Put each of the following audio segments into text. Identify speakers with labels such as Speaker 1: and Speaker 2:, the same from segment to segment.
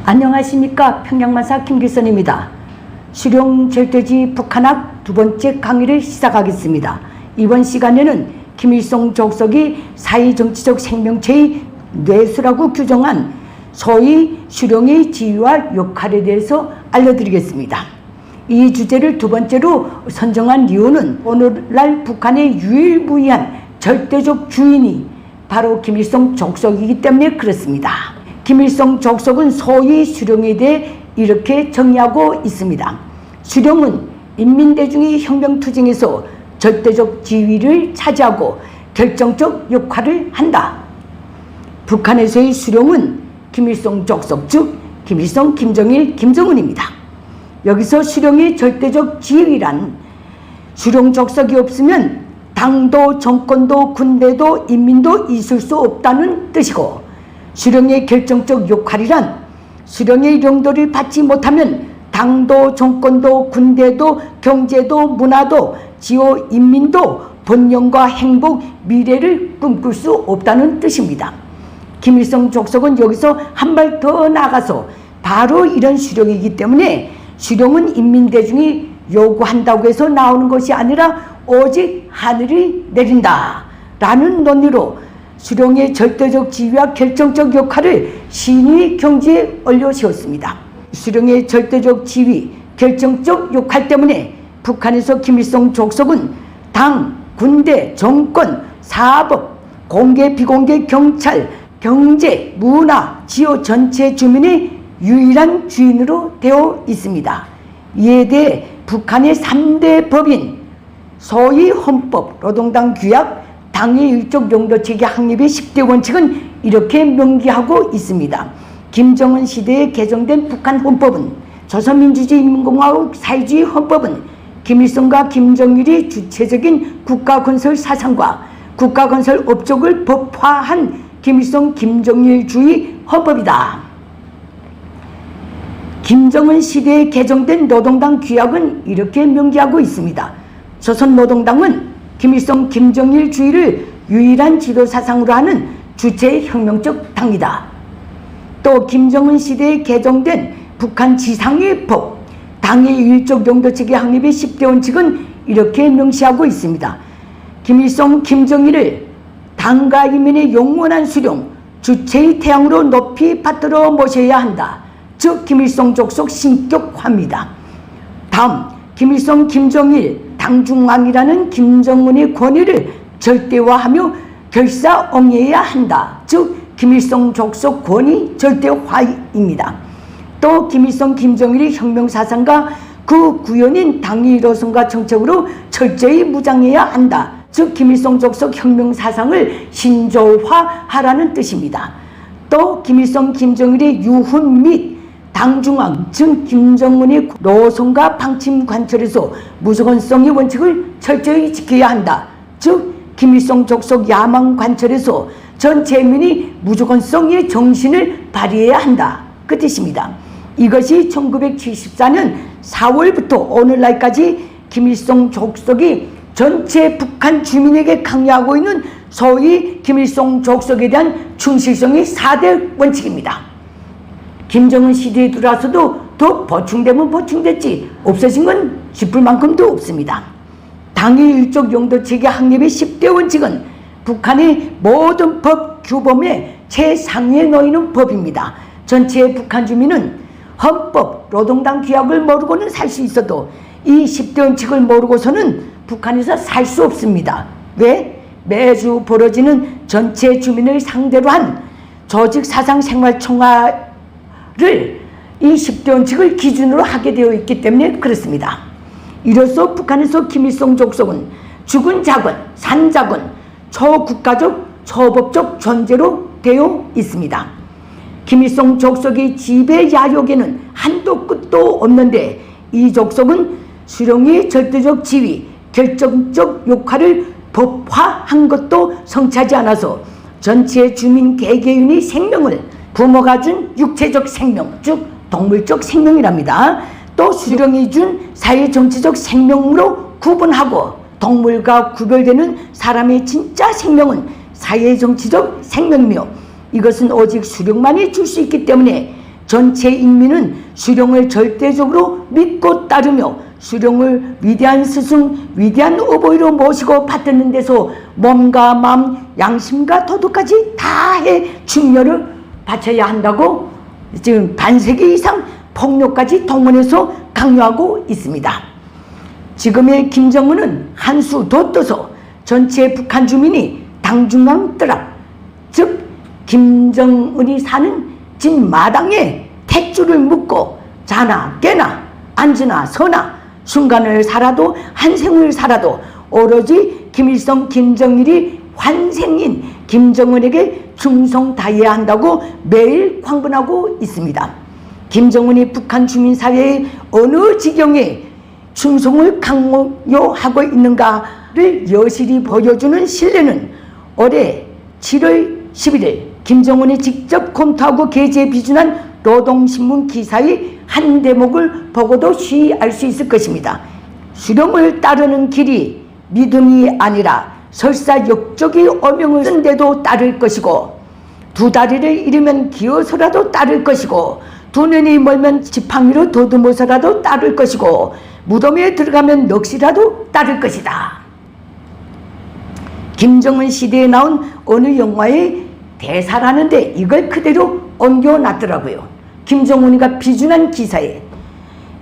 Speaker 1: 안녕하십니까. 평양만사 김길선입니다. 수령 절대주의 북한학 두 번째 강의를 시작하겠습니다. 이번 시간에는 김일성 족속이 사회정치적 생명체의 뇌수라고 규정한 소위 수령의 지위와 역할에 대해서 알려드리겠습니다. 이 주제를 두 번째로 선정한 이유는 오늘날 북한의 유일무이한 절대적 주인이 바로 김일성 족속이기 때문에 그렇습니다. 김일성 족속은 소위 수령에 대해 이렇게 정의하고 있습니다. 수령은 인민대중의 혁명투쟁에서 절대적 지위를 차지하고 결정적 역할을 한다. 북한에서의 수령은 김일성 족속, 즉 김일성, 김정일, 김정은입니다. 여기서 수령의 절대적 지위란 수령 족속이 없으면 당도, 정권도, 군대도, 인민도 있을 수 없다는 뜻이고, 수령의 결정적 역할이란 수령의 용도를 받지 못하면 당도, 정권도, 군대도, 경제도, 문화도, 지호, 인민도 번영과 행복, 미래를 꿈꿀 수 없다는 뜻입니다. 김일성 족속은 여기서 한 발 더 나아가서 바로 이런 수령이기 때문에 수령은 인민대중이 요구한다고 해서 나오는 것이 아니라 오직 하늘이 내린다 라는 논리로 수령의 절대적 지위와 결정적 역할을 신의 경지에 올려세웠습니다. 수령의 절대적 지위, 결정적 역할 때문에 북한에서 김일성 족속은 당, 군대, 정권, 사법, 공개, 비공개, 경찰, 경제, 문화, 지역 전체 주민의 유일한 주인으로 되어 있습니다. 이에 대해 북한의 3대 법인 소위 헌법, 노동당 규약, 당의 일족 용도체계 확립의 10대 원칙은 이렇게 명기하고 있습니다. 김정은 시대에 개정된 북한 헌법은 조선민주주의 인민공화국 사회주의 헌법은 김일성과 김정일이 주체적인 국가건설 사상과 국가건설 업적을 법화한 김일성 김정일주의 헌법이다. 김정은 시대에 개정된 노동당 규약은 이렇게 명기하고 있습니다. 조선노동당은 김일성 김정일주의를 유일한 지도사상으로 하는 주체 혁명적 당이다. 또 김정은 시대에 개정된 북한 지상의 법, 당의 일족 용도체계 확립의 10대 원칙은 이렇게 명시하고 있습니다. 김일성 김정일을 당과 인민의 영원한 수령, 주체의 태양으로 높이 받들어 모셔야 한다. 즉 김일성 족속 신격화입니다. 다음, 김일성 김정일 당중앙이라는 김정은의 권위를 절대화하며 결사엉해야 한다. 즉 김일성 족속 권위 절대화입니다. 또 김일성 김정일의 혁명사상과 그 구현인 당의 일호선과 정책으로 철저히 무장해야 한다. 즉 김일성 족속 혁명사상을 신조화하라는 뜻입니다. 또 김일성 김정일의 유훈 및 당중앙, 즉 김정은의 노선과 방침 관철에서 무조건성의 원칙을 철저히 지켜야 한다. 즉 김일성 족속 야망 관철에서 전 재민이 무조건성의 정신을 발휘해야 한다. 그 뜻입니다. 이것이 1974년 4월부터 오늘날까지 김일성 족속이 전체 북한 주민에게 강요하고 있는 소위 김일성 족속에 대한 충실성의 4대 원칙입니다. 김정은 시대에 들어와서도 더 보충되면 보충됐지 없어진 건 짚을 만큼도 없습니다. 당의 일족 용도체계 확립의 10대 원칙은 북한의 모든 법 규범의 최상위에 놓이는 법입니다. 전체 북한 주민은 헌법, 노동당 규약을 모르고는 살 수 있어도 이 10대 원칙을 모르고서는 북한에서 살 수 없습니다. 왜? 매주 벌어지는 전체 주민을 상대로 한 조직사상생활총화를 이 10대 원칙을 기준으로 하게 되어 있기 때문에 그렇습니다. 이로써 북한에서 김일성 족속은 죽은 자권, 산 자권, 초국가적, 초법적 존재로 되어 있습니다. 김일성 족속의 지배 야욕에는 한도 끝도 없는데 이 족속은 수령의 절대적 지위, 결정적 역할을 법화한 것도 성취하지 않아서 전체 주민 개개인의 생명을 부모가 준 육체적 생명, 즉 동물적 생명이랍니다. 또 수령이 준 사회정치적 생명으로 구분하고 동물과 구별되는 사람의 진짜 생명은 사회정치적 생명이며 이것은 오직 수령만이 줄 수 있기 때문에 전체 인민은 수령을 절대적으로 믿고 따르며 수령을 위대한 스승, 위대한 어버이로 모시고 받드는 데서 몸과 마음, 양심과 도덕까지 다해 중요를 바쳐야 한다고 지금 반세기 이상 폭력까지 동원해서 강요하고 있습니다. 지금의 김정은은 한 수 더 떠서 전체 북한 주민이 당중앙 뜨락, 즉 김정은이 사는 집 마당에 탯줄을 묶고 자나 깨나 앉으나 서나 순간을 살아도 한생을 살아도 오로지 김일성 김정일이 환생인 김정은에게 충성 다해야 한다고 매일 광분하고 있습니다. 김정은이 북한 주민사회의 어느 지경에 충성을 강요하고 있는가를 여실히 보여주는 신뢰는 올해 7월 11일 김정은이 직접 검토하고 게재 비준한 노동신문 기사의 한 대목을 보고도 쉬이 알 수 있을 것입니다. 수령을 따르는 길이 믿음이 아니라 설사 역적이 어명을 쓴데도 따를 것이고 두 다리를 잃으면 기어서라도 따를 것이고 두 눈이 멀면 지팡이로 더듬어서라도 따를 것이고 무덤에 들어가면 넋이라도 따를 것이다. 김정은 시대에 나온 어느 영화의 대사라는데 이걸 그대로 옮겨놨더라고요. 김정은이가 비준한 기사에.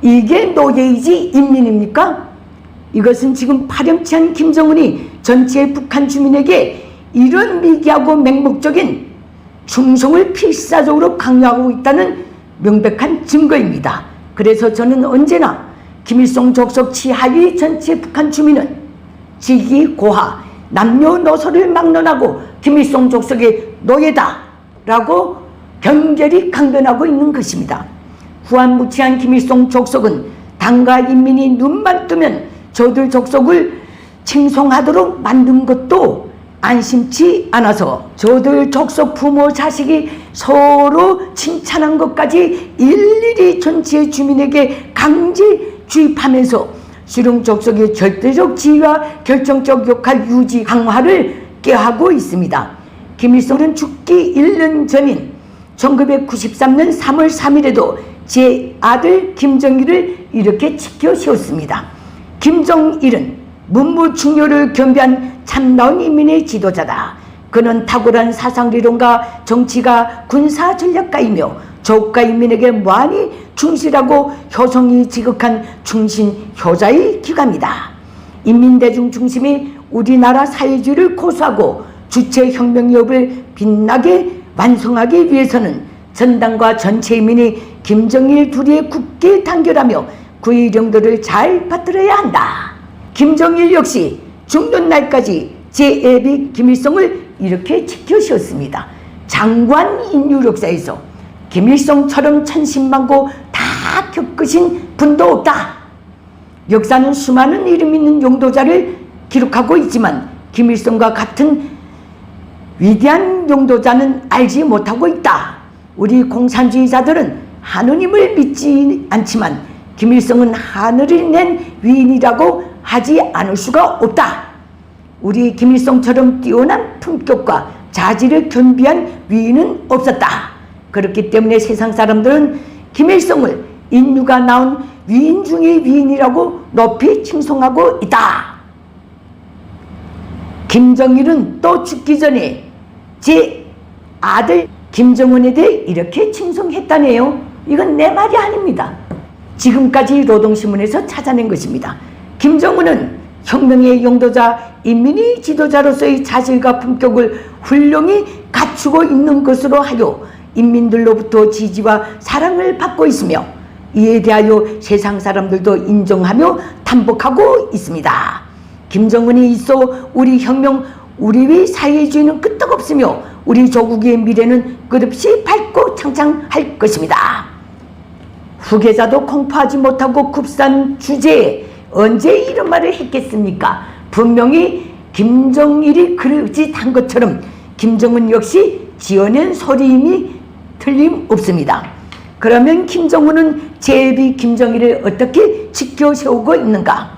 Speaker 1: 이게 노예이지 인민입니까? 이것은 지금 파렴치한 김정은이 전체 북한 주민에게 이런 미개하고 맹목적인 충성을 필사적으로 강요하고 있다는 명백한 증거입니다. 그래서 저는 언제나 김일성 족속 치하위 전체 북한 주민은 직위 고하 남녀노소를 막론하고 김일성 족속의 노예다 라고 경결히 강변하고 있는 것입니다. 후한무치한 김일성 족속은 당과 인민이 눈만 뜨면 저들 족속을 칭송하도록 만든 것도 안심치 않아서 저들 족속 부모 자식이 서로 칭찬한 것까지 일일이 전체 주민에게 강제 주입하면서 수령 족속의 절대적 지위와 결정적 역할 유지 강화를 꾀하고 있습니다. 김일성은 죽기 1년 전인 1993년 3월 3일에도 제 아들 김정일을 이렇게 지켜 세웠습니다. 김정일은 문무충효를 겸비한 참나온 인민의 지도자다. 그는 탁월한 사상리론가 정치가 군사전략가이며 조국과 인민에게 무한히 충실하고 효성이 지극한 충신효자의 기감이다. 인민대중 중심이 우리나라 사회주의를 고수하고 주체혁명협을 빛나게 완성하기 위해서는 전당과 전체 인민이 김정일 둘이의 굳게 단결하며 그의 용도를 잘 받들어야 한다. 김정일 역시 죽는 날까지 제 애비 김일성을 이렇게 지켜 세웠습니다. 장관 인류 역사에서 김일성처럼 천신만고 다 겪으신 분도 없다. 역사는 수많은 이름 있는 용도자를 기록하고 있지만 김일성과 같은 위대한 용도자는 알지 못하고 있다. 우리 공산주의자들은 하느님을 믿지 않지만 김일성은 하늘을 낸 위인이라고 하지 않을 수가 없다. 우리 김일성처럼 뛰어난 품격과 자질을 겸비한 위인은 없었다. 그렇기 때문에 세상 사람들은 김일성을 인류가 낳은 위인 중의 위인이라고 높이 칭송하고 있다. 김정일은 또 죽기 전에 제 아들 김정은에 대해 이렇게 칭송했다네요. 이건 내 말이 아닙니다. 지금까지 노동신문에서 찾아낸 것입니다. 김정은은 혁명의 용도자, 인민의 지도자로서의 자질과 품격을 훌륭히 갖추고 있는 것으로 하여 인민들로부터 지지와 사랑을 받고 있으며 이에 대하여 세상 사람들도 인정하며 탄복하고 있습니다. 김정은이 있어 우리 혁명, 우리의 사회주의는 끄떡없으며 우리 조국의 미래는 끝없이 밝고 창창할 것입니다. 후계자도 공포하지 못하고 굽산 주제에 언제 이런 말을 했겠습니까? 분명히 김정일이 그릇짓한 것처럼 김정은 역시 지어낸 소리임이 틀림없습니다. 그러면 김정은은 제비 김정일을 어떻게 지켜 세우고 있는가?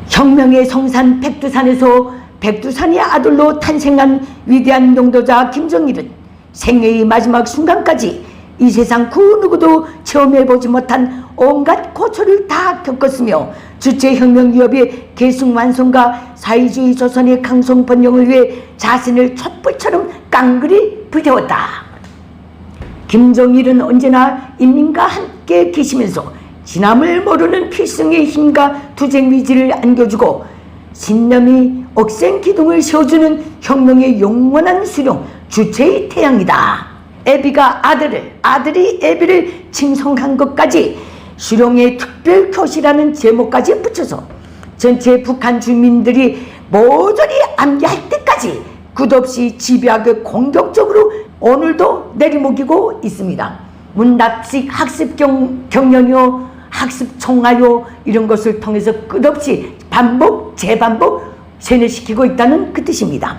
Speaker 1: 혁명의 성산 백두산에서 백두산의 아들로 탄생한 위대한 용도자 김정일은 생애의 마지막 순간까지 이 세상 그 누구도 체험해보지 못한 온갖 고초를 다 겪었으며 주체혁명기업의 계승완성과 사회주의 조선의 강성 번영을 위해 자신을 촛불처럼 깡그리 불태웠다. 김정일은 언제나 인민과 함께 계시면서 진함을 모르는 필승의 힘과 투쟁 위지를 안겨주고 신념이 억센 기둥을 세워주는 혁명의 영원한 수령 주체의 태양이다. 애비가 아들이 애비를 칭송한 것까지 수령의 특별교시라는 제목까지 붙여서 전체 북한 주민들이 모조리 암기할 때까지 끝없이 집요하게 공격적으로 오늘도 내리먹이고 있습니다. 문답식 학습 경연이요, 학습 총화요, 이런 것을 통해서 끝없이 반복 재반복 세뇌시키고 있다는 그 뜻입니다.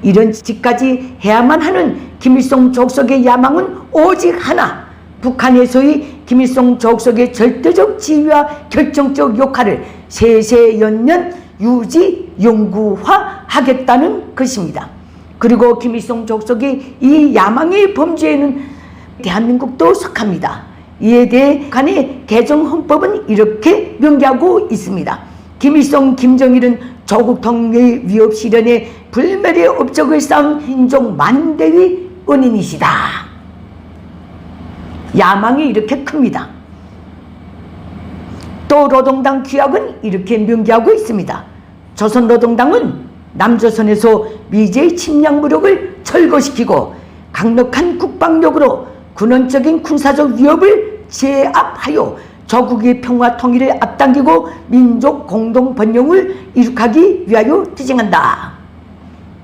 Speaker 1: 이런 짓까지 해야만 하는 김일성 족속의 야망은 오직 하나, 북한에서의 김일성 족속의 절대적 지위와 결정적 역할을 세세연년 유지 영구화하겠다는 것입니다. 그리고 김일성 족속의 이 야망의 범죄에는 대한민국도 속합니다. 이에 대해 북한의 개정헌법은 이렇게 명기하고 있습니다. 김일성, 김정일은 조국 통일 위협 실현에 불멸의 업적을 쌓은 민족 만대의 은인이시다. 야망이 이렇게 큽니다. 또 노동당 규약은 이렇게 명기하고 있습니다. 조선노동당은 남조선에서 미제의 침략 무력을 철거시키고 강력한 국방력으로 근원적인 군사적 위협을 제압하여 조국의 평화 통일을 앞당기고 민족 공동 번영을 이룩하기 위하여 투쟁한다.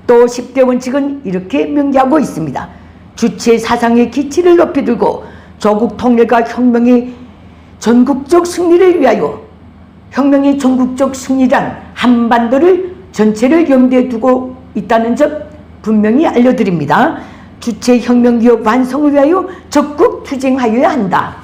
Speaker 1: 또 10대 원칙은 이렇게 명기하고 있습니다. 주체 사상의 기치를 높이 들고 조국 통일과 혁명의 전국적 승리를 위하여, 혁명의 전국적 승리란 한반도를 전체를 염두에 두고 있다는 점 분명히 알려드립니다. 주체 혁명기업 완성을 위하여 적극 투쟁하여야 한다.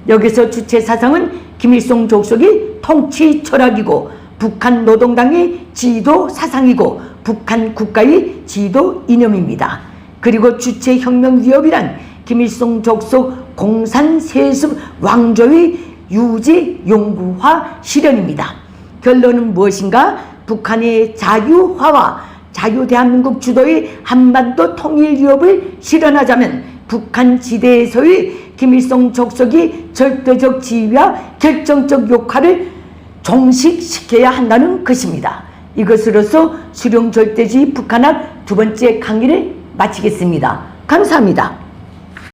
Speaker 1: 여기서 주체 사상은 김일성 족속의 통치 철학이고 북한 노동당의 지도 사상이고 북한 국가의 지도 이념입니다. 그리고 주체 혁명 위협이란 김일성 족속 공산 세습 왕조의 유지 영구화 실현입니다. 결론은 무엇인가? 북한의 자유화와 자유대한민국 주도의 한반도 통일 위협을 실현하자면 북한 지대에서의 김일성 족속이 절대적 지위와 결정적 역할을 종식시켜야 한다는 것입니다. 이것으로서 수령 절대주의 북한학 두 번째 강의를 마치겠습니다. 감사합니다.